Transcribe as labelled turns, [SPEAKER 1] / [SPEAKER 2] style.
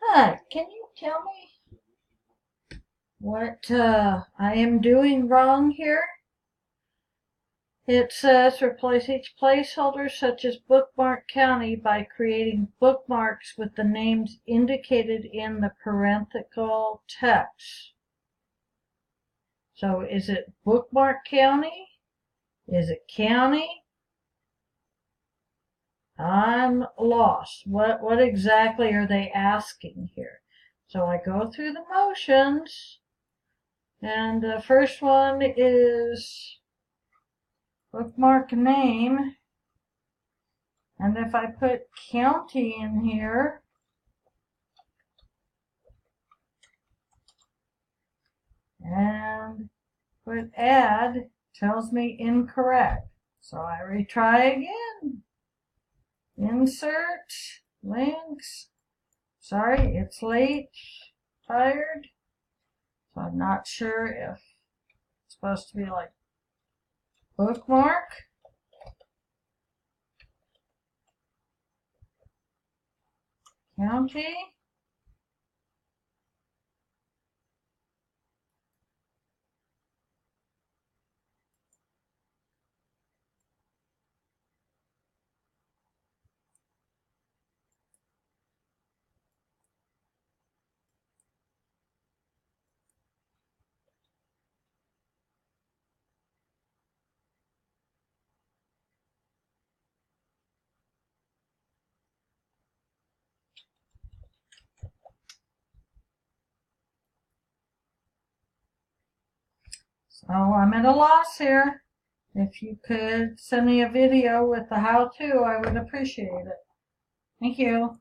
[SPEAKER 1] Hi, can you tell me what I am doing wrong here? It says replace each placeholder such as Bookmark County by creating bookmarks with the names indicated in the parenthetical text. So is it Bookmark County? Is it county? I'm lost. What exactly are they asking here? So I go through the motions, and the first one is bookmark name, and if I put county in here, and put add, tells me incorrect. So I retry again. Insert links. Sorry, it's late, tired. So I'm not sure if it's supposed to be like bookmark. County. So I'm at a loss here. If you could send me a video with the how-to, I would appreciate it. Thank you.